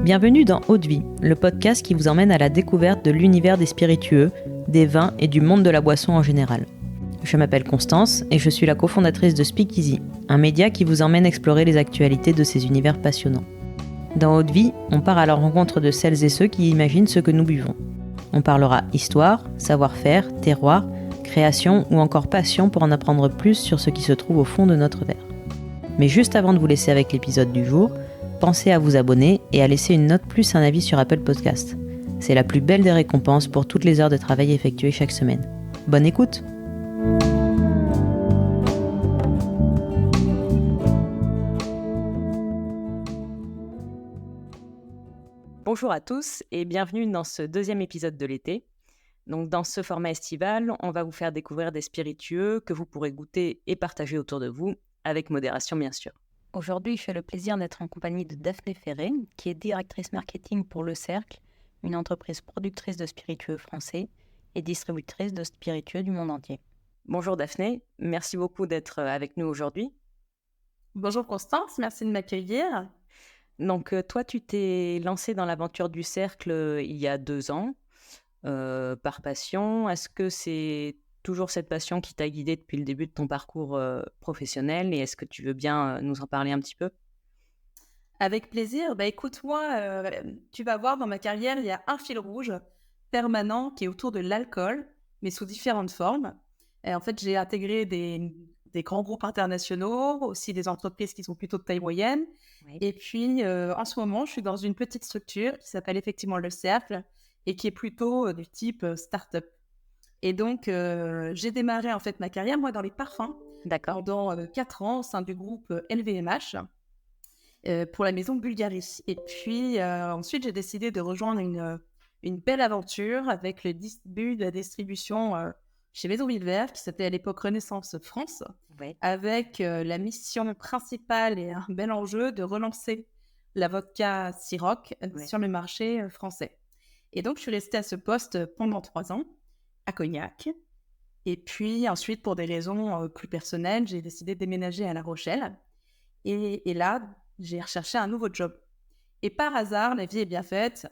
Bienvenue dans Eau de Vie, le podcast qui vous emmène à la découverte de l'univers des spiritueux, des vins et du monde de la boisson en général. Je m'appelle Constance et je suis la cofondatrice de Speakeasy, un média qui vous emmène explorer les actualités de ces univers passionnants. Dans Eau de Vie, on part à la rencontre de celles et ceux qui imaginent ce que nous buvons. On parlera histoire, savoir-faire, terroir, création ou encore passion pour en apprendre plus sur ce qui se trouve au fond de notre verre. Mais juste avant de vous laisser avec l'épisode du jour, pensez à vous abonner et à laisser une note plus un avis sur Apple Podcast. C'est la plus belle des récompenses pour toutes les heures de travail effectuées chaque semaine. Bonne écoute! Bonjour à tous et bienvenue dans ce deuxième épisode de l'été. Donc dans ce format estival, on va vous faire découvrir des spiritueux que vous pourrez goûter et partager autour de vous, avec modération bien sûr. Aujourd'hui, j'ai le plaisir d'être en compagnie de Daphné Ferré, qui est directrice marketing pour Le Cercle, une entreprise productrice de spiritueux français et distributrice de spiritueux du monde entier. Bonjour Daphné, merci beaucoup d'être avec nous aujourd'hui. Bonjour Constance, merci de m'accueillir. Donc toi, tu t'es lancée dans l'aventure du Cercle il y a 2 ans, par passion. Est-ce que c'est toujours cette passion qui t'a guidée depuis le début de ton parcours professionnel et est-ce que tu veux bien nous en parler un petit peu? Avec plaisir. Écoute, moi, tu vas voir dans ma carrière, il y a un fil rouge permanent qui est autour de l'alcool, mais sous différentes formes. Et en fait, j'ai intégré des grands groupes internationaux, aussi des entreprises qui sont plutôt de taille moyenne. Oui. Et puis, en ce moment, je suis dans une petite structure qui s'appelle effectivement Le Cercle et qui est plutôt du type start-up. Et donc, j'ai démarré en fait ma carrière, moi, dans les parfums, D'accord. pendant 4 ans au sein du groupe LVMH pour la maison Bulgari. Et puis, ensuite, j'ai décidé de rejoindre une belle aventure avec le début de la distribution chez Maison Villevert, qui s'appelait à l'époque Renaissance France, Oui. avec la mission principale et un bel enjeu de relancer la vodka Ciroc Ouais. sur le marché français. Et donc, je suis restée à ce poste pendant 3 ans, à Cognac. Et puis ensuite, pour des raisons plus personnelles, j'ai décidé de déménager à La Rochelle. Et là, j'ai recherché un nouveau job. Et par hasard, la vie est bien faite,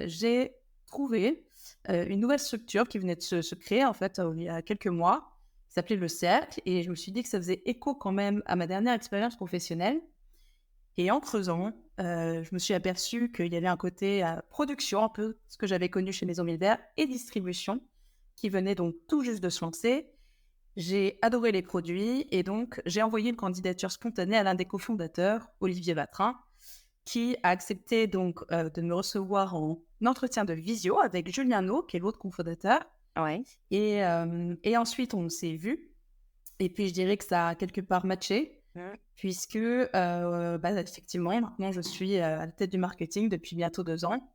j'ai trouvé une nouvelle structure qui venait de se créer en fait il y a quelques mois, qui s'appelait Le Cercle. Et je me suis dit que ça faisait écho quand même à ma dernière expérience professionnelle. Et en creusant, je me suis aperçue qu'il y avait un côté production, un peu ce que j'avais connu chez Maison Villevert, et distribution, qui venait donc tout juste de se lancer. J'ai adoré les produits et donc j'ai envoyé une candidature spontanée à l'un des cofondateurs, Olivier Vatrin, qui a accepté donc de me recevoir en entretien de visio avec Julien No, qui est l'autre cofondateur. Ouais. Et ensuite, on s'est vus. Et puis, je dirais que ça a quelque part matché, puisque effectivement, maintenant, je suis à la tête du marketing depuis bientôt 2 ans.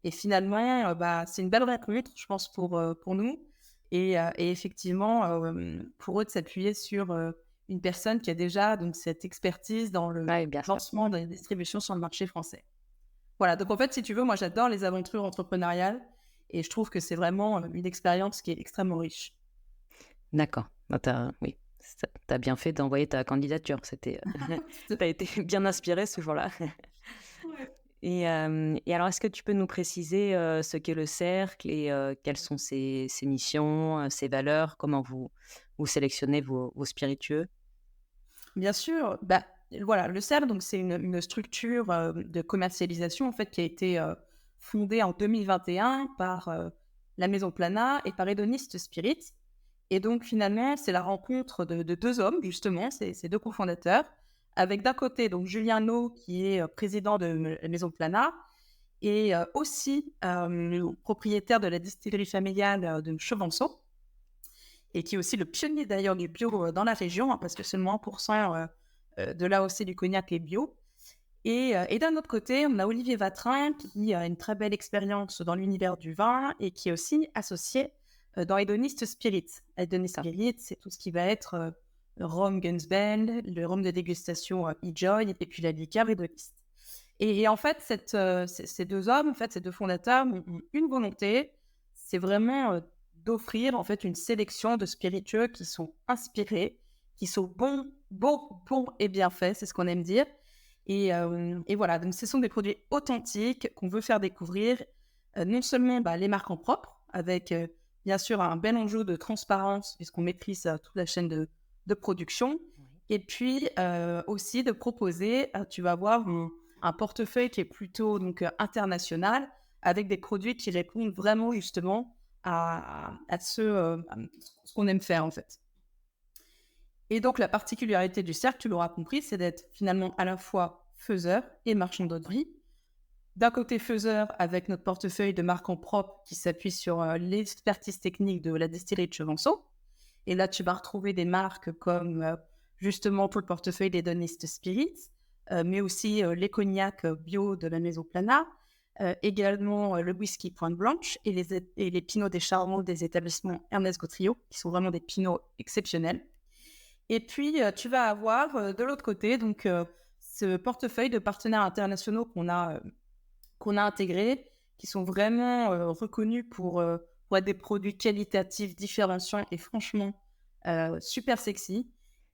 Et finalement, c'est une belle rencontre, je pense, pour nous. Et effectivement, pour eux, de s'appuyer sur une personne qui a déjà donc, cette expertise dans le Ouais, bien sûr. lancement de la distribution sur le marché français. Voilà, donc en fait, si tu veux, moi, j'adore les aventures entrepreneuriales et je trouve que c'est vraiment une expérience qui est extrêmement riche. D'accord. Bah, oui, t'as bien fait d'envoyer ta candidature. T'as été bien inspirée ce jour-là. Ouais. Et alors, est-ce que tu peux nous préciser ce qu'est le cercle et quelles sont ses missions, ses valeurs, comment vous sélectionnez vos spiritueux? Bien sûr, voilà, le CERF, donc c'est une structure de commercialisation en fait qui a été fondée en 2021 par la Maison Plana et par Hédoniste Spirit. Et donc finalement, c'est la rencontre de 2 hommes justement, ces 2 cofondateurs, avec d'un côté donc Julien No qui est président de la Maison Plana et aussi le propriétaire de la distillerie familiale de Chevanceau et qui est aussi le pionnier d'ailleurs du bio dans la région, parce que seulement 1% de l'AOC du cognac est bio. Et d'un autre côté, on a Olivier Vatrin qui a une très belle expérience dans l'univers du vin et qui est aussi associé dans Hédoniste Spirit. Hédoniste Spirit, c'est tout ce qui va être rhum Gunsbend, le rhum de dégustation E-Joy et puis la liqueur Hédoniste. Et en fait, ces 2 hommes, en fait, ces 2 fondateurs ont une volonté, c'est vraiment d'offrir en fait une sélection de spiritueux qui sont inspirés, qui sont bons et bien faits, c'est ce qu'on aime dire, Et voilà, donc ce sont des produits authentiques qu'on veut faire découvrir, non seulement les marques en propre, avec bien sûr un bel enjeu de transparence, puisqu'on maîtrise toute la chaîne de production, et puis aussi de proposer, tu vas avoir un portefeuille qui est plutôt donc, international, avec des produits qui répondent vraiment justement à ce qu'on aime faire en fait. Et donc, la particularité du cercle, tu l'auras compris, c'est d'être finalement à la fois faiseur et marchand d'autrerie. D'un côté, faiseur avec notre portefeuille de marques en propre qui s'appuie sur l'expertise technique de la distillerie de Chevanceau. Et là, tu vas retrouver des marques comme justement tout le portefeuille des Donistes Spirits, mais aussi les cognacs bio de la Maison Plana, également le whisky Pointe Blanche et les pinots des Charmants des établissements Ernest Gautrio, qui sont vraiment des pinots exceptionnels. Et puis, tu vas avoir de l'autre côté donc, ce portefeuille de partenaires internationaux qu'on a intégrés, qui sont vraiment reconnus pour être des produits qualitatifs, différenciants et franchement super sexy.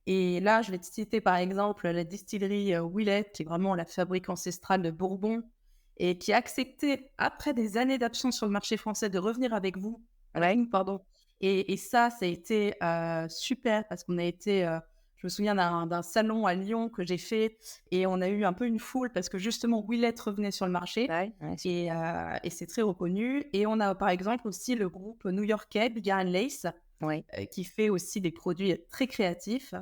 Et là, je vais te citer par exemple la distillerie Willett, qui est vraiment la fabrique ancestrale de Bourbon, et qui a accepté, après des années d'absence sur le marché français, de revenir avec pardon. Et ça a été super parce qu'on a été, je me souviens d'un salon à Lyon que j'ai fait et on a eu un peu une foule parce que justement Willett revenait sur le marché et c'est très reconnu. Et on a par exemple aussi le groupe new-yorkais Bigar & Lace qui fait aussi des produits très créatifs.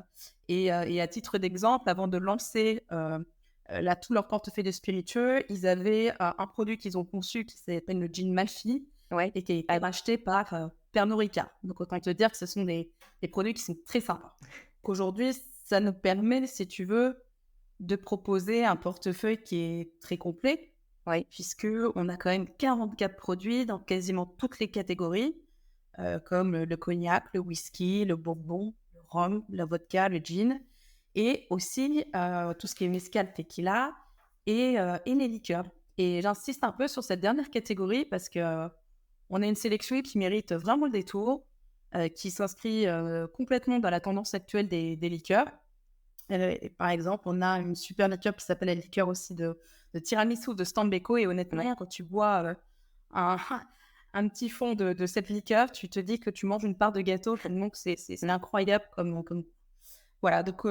Et à titre d'exemple, avant de lancer tout leur portefeuille de spiritueux, ils avaient un produit qu'ils ont conçu qui s'appelle le gin Malfy et qui a été racheté par Pernod Ricard. Donc, autant te dire que ce sont des produits qui sont très sympas. Aujourd'hui, ça nous permet, si tu veux, de proposer un portefeuille qui est très complet, puisqu'on a quand même 44 produits dans quasiment toutes les catégories, comme le cognac, le whisky, le bourbon, le rhum, la vodka, le gin, et aussi tout ce qui est mezcal, tequila et les liqueurs. Et j'insiste un peu sur cette dernière catégorie parce que on a une sélection qui mérite vraiment le détour, qui s'inscrit complètement dans la tendance actuelle des liqueurs. Et par exemple, on a une super liqueur qui s'appelle la liqueur aussi de tiramisu de Stambeko. Et honnêtement, quand tu bois un petit fond de cette liqueur, tu te dis que tu manges une part de gâteau. Donc, c'est incroyable comme... Voilà, donc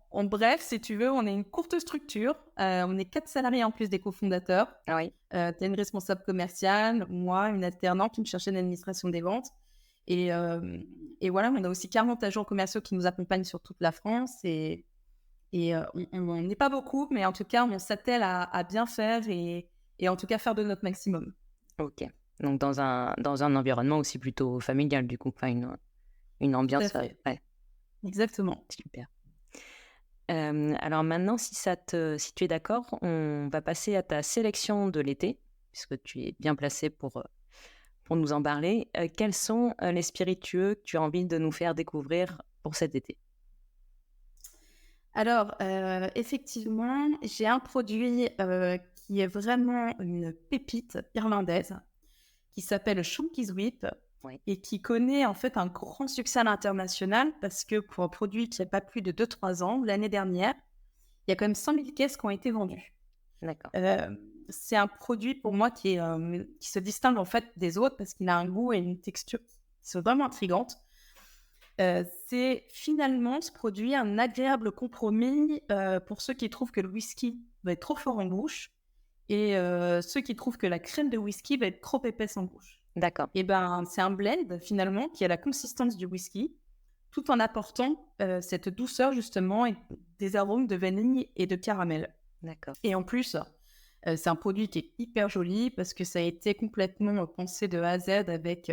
en bref, si tu veux, on est une courte structure. On est 4 salariés en plus des cofondateurs. Tu as une responsable commerciale, moi, une alternante, une chargée d'administration des ventes. Et voilà, on a aussi 40 agents commerciaux qui nous accompagnent sur toute la France. Et on n'est pas beaucoup, mais en tout cas, on s'attelle à bien faire et en tout cas faire de notre maximum. Ok. Donc dans un environnement aussi plutôt familial, du coup, pas une ambiance. Exactement. Super. Alors maintenant, si tu es d'accord, on va passer à ta sélection de l'été, puisque tu es bien placé pour nous en parler. Quels sont les spiritueux que tu as envie de nous faire découvrir pour cet été? Alors, effectivement, j'ai un produit qui est vraiment une pépite irlandaise qui s'appelle Shonky's Whip et qui connaît en fait un grand succès à l'international parce que pour un produit qui n'a pas plus de 2-3 ans, l'année dernière, il y a quand même 100 000 caisses qui ont été vendues. D'accord. C'est un produit pour moi qui se distingue en fait des autres parce qu'il a un goût et une texture qui sont vraiment intrigantes. C'est finalement ce produit un agréable compromis pour ceux qui trouvent que le whisky va être trop fort en bouche et ceux qui trouvent que la crème de whisky va être trop épaisse en bouche. D'accord. Et c'est un blend finalement qui a la consistance du whisky tout en apportant cette douceur justement et des arômes de vanille et de caramel. D'accord. Et en plus, c'est un produit qui est hyper joli parce que ça a été complètement pensé de A à Z avec...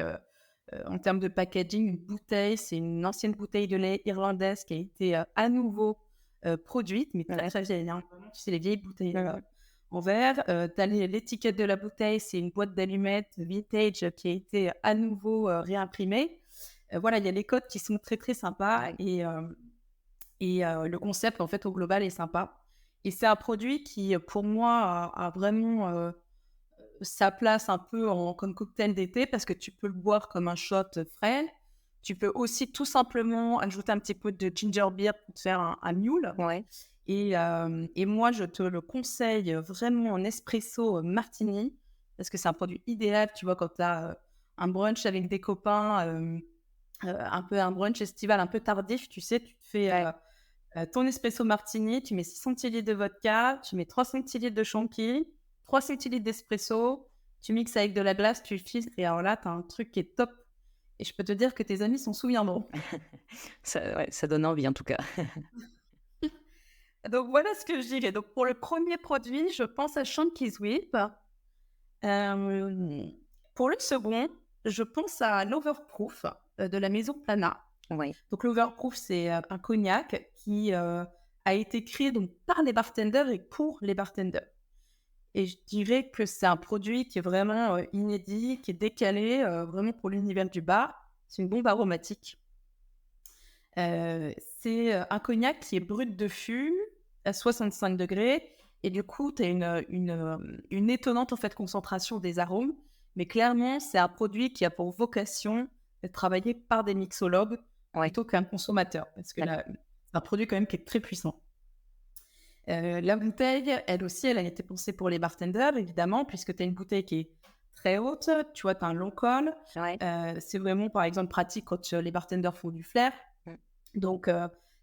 en termes de packaging, une bouteille, c'est une ancienne bouteille de lait irlandaise qui a été à nouveau produite, mais très très vieille. Tu sais, les vieilles bouteilles en verre. Tu as l'étiquette de la bouteille, c'est une boîte d'allumettes vintage qui a été à nouveau réimprimée. Voilà, il y a les codes qui sont très très sympas et le concept en fait au global est sympa. Et c'est un produit qui, pour moi, a vraiment... sa place un peu comme cocktail d'été parce que tu peux le boire comme un shot frais. Tu peux aussi tout simplement ajouter un petit peu de ginger beer pour te faire un mule. Et moi, je te le conseille vraiment en espresso martini, parce que c'est un produit idéal, tu vois, quand tu as un brunch avec des copains, un peu un brunch estival un peu tardif, tu sais, tu te fais ton espresso martini, tu mets 6 centilitres de vodka, tu mets 3 centilitres de chantilly, 3 centilitres d'espresso, tu mixes avec de la glace, tu filtres, et alors là, tu as un truc qui est top. Et je peux te dire que tes amis s'en souviendront. Ça donne envie en tout cas. Donc voilà ce que je dirais. Donc pour le premier produit, je pense à Shanky Sweep. Euh, pour le second, je pense à l'Overproof de la maison Plana. Oui, Donc l'Overproof, c'est un cognac qui a été créé donc, par les bartenders et pour les bartenders. Et je dirais que c'est un produit qui est vraiment inédit, qui est décalé, vraiment pour l'univers du bar. C'est une bombe aromatique. C'est un cognac qui est brut de fût à 65 degrés. Et du coup, tu as une étonnante en fait, concentration des arômes. Mais clairement, c'est un produit qui a pour vocation d'être travaillé par des mixologues ouais, plutôt qu'un consommateur. Parce que c'est un produit quand même qui est très puissant. La bouteille, elle aussi, elle a été pensée pour les bartenders, évidemment, puisque tu as une bouteille qui est très haute. Tu vois, tu as un long col. ouais. C'est vraiment, par exemple, pratique quand les bartenders font du flair. Donc,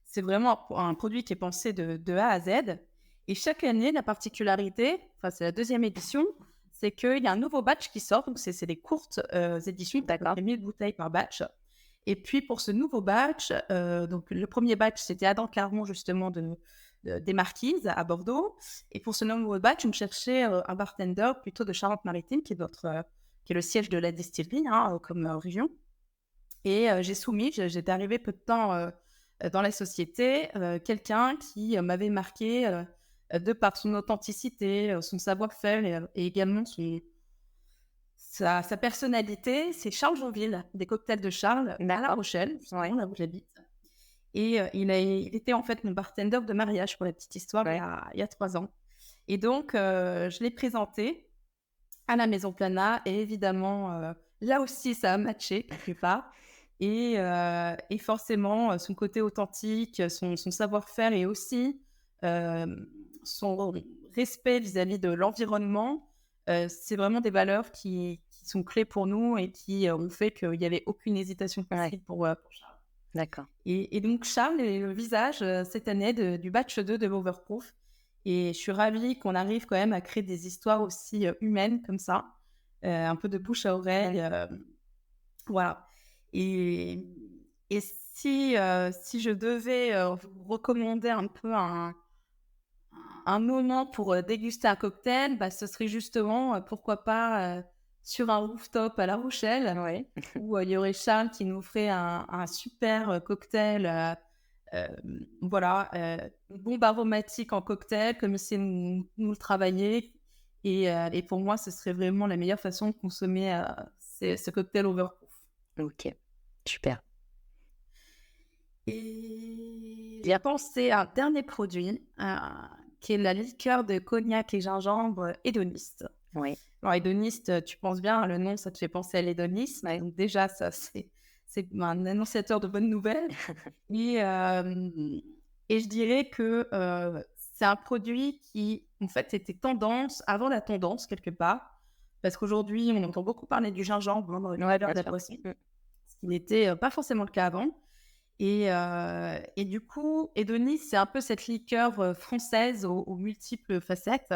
c'est vraiment un produit qui est pensé de A à Z. Et chaque année, la particularité, enfin, c'est la deuxième édition, c'est qu'il y a un nouveau batch qui sort. Donc, c'est des courtes éditions, D'accord. 1000 bouteilles par batch. Et puis, pour ce nouveau batch, donc le premier batch, c'était Adam Claremont, justement, des Marquises à Bordeaux. Et pour ce nouveau batch, on cherchait un bartender plutôt de Charente-Maritime, qui est le siège de la distillerie, hein, comme région. Et j'ai soumis, j'étais arrivée peu de temps dans la société, quelqu'un qui m'avait marqué de par son authenticité, son savoir-faire et également sa personnalité. C'est Charles Jonville, des cocktails de Charles, à La Rochelle, justement, Ouais. là où j'habite. Et il était en fait mon bartender de mariage, pour la petite histoire, Ouais. il y a 3 ans. Et donc, je l'ai présenté à la Maison Plana. Et évidemment, là aussi, ça a matché quelque part. Et forcément, son côté authentique, son savoir-faire et aussi son respect vis-à-vis de l'environnement, c'est vraiment des valeurs qui sont clés pour nous et qui ont fait qu'il n'y avait aucune hésitation possible pour Charles. D'accord. Et donc, Charles est le visage cette année du batch 2 de l'Overproof. Et je suis ravie qu'on arrive quand même à créer des histoires aussi humaines comme ça, un peu de bouche à oreille. Voilà. Et, et si je devais vous recommander un peu un moment pour déguster un cocktail, bah, ce serait justement, pourquoi pas, sur un rooftop à La Rochelle, Ouais. où il y aurait Charles qui nous ferait un super cocktail. Voilà, une bombe aromatique en cocktail, comme il sait nous le travailler. Et pour moi, ce serait vraiment la meilleure façon de consommer ce cocktail Overproof. Ok. Super. Et j'ai pensé à un dernier produit, qui est la liqueur de cognac et gingembre hédoniste. Ouais. Alors, hédoniste, tu penses bien, le nom, ça te fait penser à l'hédonisme. Ouais. Donc déjà, ça, c'est un annonciateur de bonnes nouvelles. Et, et je dirais que c'est un produit qui, en fait, était tendance, avant la tendance, quelque part. Parce qu'aujourd'hui, on entend beaucoup parler du gingembre dans l'univers de la boisson, ce qui n'était pas forcément le cas avant. Et du coup, Edonis, c'est un peu cette liqueur française aux multiples facettes.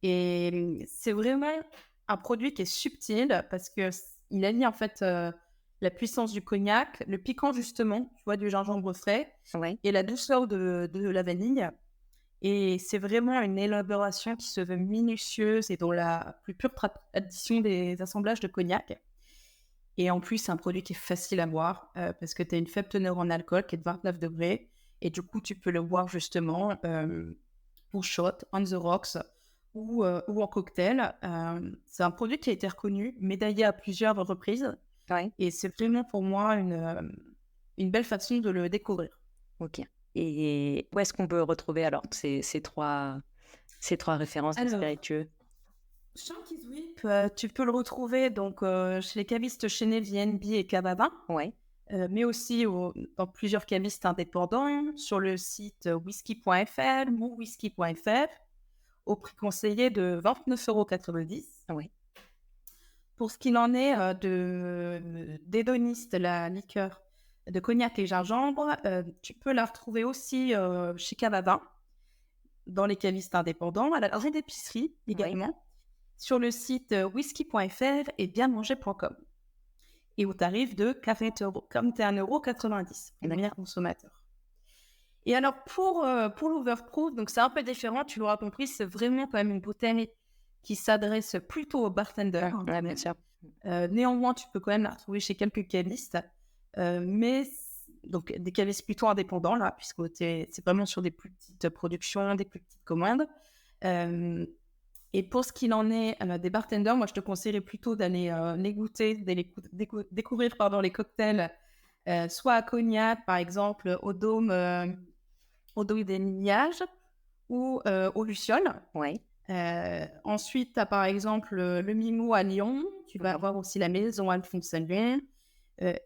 Et c'est vraiment un produit qui est subtil parce qu'il allie en fait la puissance du cognac, le piquant justement, tu vois, du gingembre frais Ouais. et la douceur de la vanille. Et c'est vraiment une élaboration qui se veut minutieuse et dans la plus pure tradition des assemblages de cognac. Et en plus, c'est un produit qui est facile à boire parce que tu as une faible teneur en alcool qui est de 29 degrés. Et du coup, tu peux le boire justement pour shot, on the rocks ou en cocktail. C'est un produit qui a été reconnu, médaillé à plusieurs reprises. Ouais. Et c'est vraiment pour moi une belle façon de le découvrir. Ok. Et où est-ce qu'on peut retrouver alors ces trois références de Alors, spiritueux? Shanky Sweep, tu peux le retrouver donc, chez les cavistes Chenel, VNB et Cababa. Ouais. mais aussi dans plusieurs cavistes indépendants, sur le site whisky.fr ou whisky.fr, au prix conseillé de 29,90 €. Oui. Pour ce qu'il en est d'Hédoniste, la liqueur de cognac et gingembre, tu peux la retrouver aussi chez Canada, dans les cavistes indépendants, à la grande épicerie également, sur le site whisky.fr et bienmanger.com. Et au tarif de 40 €, comme 41,90 € de manière consommateur. Et alors, pour l'overproof, donc c'est un peu différent, tu l'auras compris, c'est vraiment quand même une bouteille qui s'adresse plutôt aux bartenders. Ouais, bien sûr. Néanmoins, tu peux quand même la retrouver chez quelques cavistes, mais donc des cavistes plutôt indépendants, là, puisque c'est vraiment sur des plus petites productions, des plus petites commandes. Et pour ce qu'il en est des bartenders, moi, je te conseillerais plutôt d'aller les goûter, d'aller découvrir les cocktails, soit à cognac, par exemple, au dôme des Lillages ou au Luciole. Oui. Ensuite, tu as par exemple le Mimou à Lyon. Tu vas avoir aussi la maison Alphonse Salvin,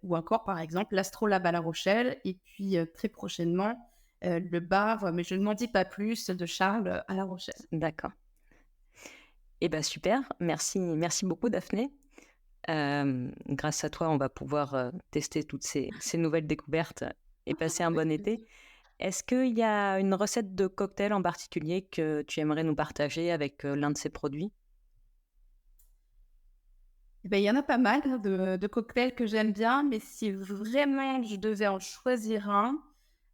ou encore par exemple l'Astrolabe à La Rochelle. Et puis très prochainement, le bar, mais je ne m'en dis pas plus, de Charles à La Rochelle. D'accord. Eh bien, super. Merci beaucoup, Daphné. Grâce à toi, on va pouvoir tester toutes ces nouvelles découvertes et passer un bon été. Est-ce qu'il y a une recette de cocktail en particulier que tu aimerais nous partager avec l'un de ces produits? Il y en a pas mal de cocktails que j'aime bien, mais si vraiment je devais en choisir un,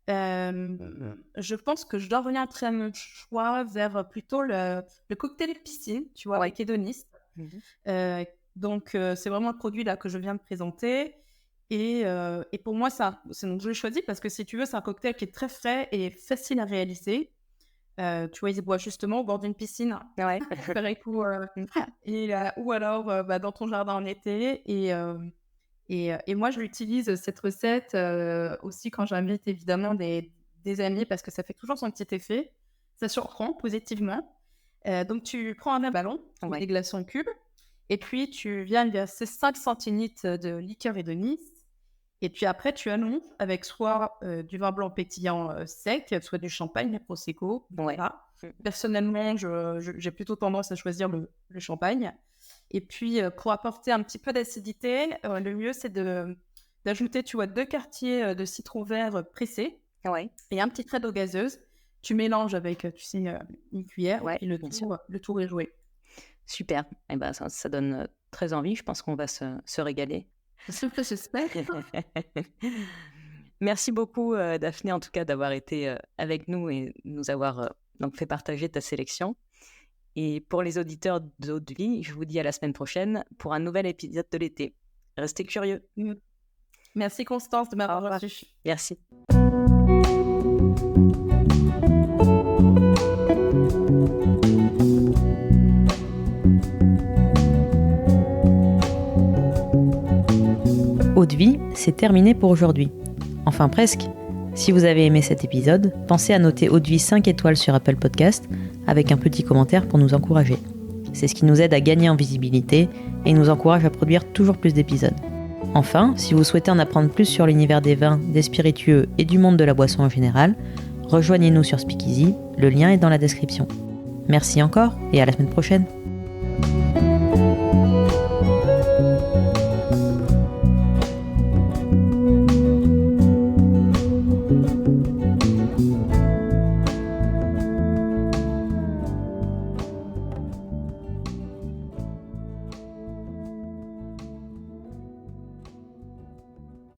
je pense que je dois orienter mon choix vers plutôt le cocktail de piscine, tu vois, avec Hédoniste. Donc, c'est vraiment le produit là que je viens de présenter. Et pour moi, donc je l'ai choisi parce que si tu veux, c'est un cocktail qui est très frais et facile à réaliser. Tu vois, il se boit justement au bord d'une piscine. Ouais. Ou alors dans ton jardin en été. Et moi, je l'utilise, cette recette, aussi quand j'invite évidemment des amis, parce que ça fait toujours son petit effet. Ça surprend positivement. Donc, tu prends un ballon, des glaçons cubes, et puis tu viens verser 5 centilitres de liqueur Hédoniste. Et puis après, tu annonces avec soit du vin blanc pétillant sec, soit du champagne, du prosecco. Voilà. Personnellement, j'ai plutôt tendance à choisir le champagne. Et puis, pour apporter un petit peu d'acidité, le mieux, c'est d'ajouter, tu vois, 2 quartiers de citron vert pressé et un petit trait d'eau gazeuse. Tu mélanges avec, tu sais, une cuillère, et puis le tour est joué. Super. Eh ben, ça donne très envie. Je pense qu'on va se régaler. J'espère. Merci beaucoup, Daphné, en tout cas, d'avoir été avec nous et nous avoir donc fait partager ta sélection. Et pour les auditeurs d'Eau de Vie, je vous dis à la semaine prochaine pour un nouvel épisode de l'été. Restez curieux. Merci Constance de m'avoir reçu. Merci. Eau de Vie, c'est terminé pour aujourd'hui. Enfin presque. Si vous avez aimé cet épisode, pensez à noter Eau de Vie 5 étoiles sur Apple Podcast avec un petit commentaire pour nous encourager. C'est ce qui nous aide à gagner en visibilité et nous encourage à produire toujours plus d'épisodes. Enfin, si vous souhaitez en apprendre plus sur l'univers des vins, des spiritueux et du monde de la boisson en général, rejoignez-nous sur Speakeasy, le lien est dans la description. Merci encore et à la semaine prochaine.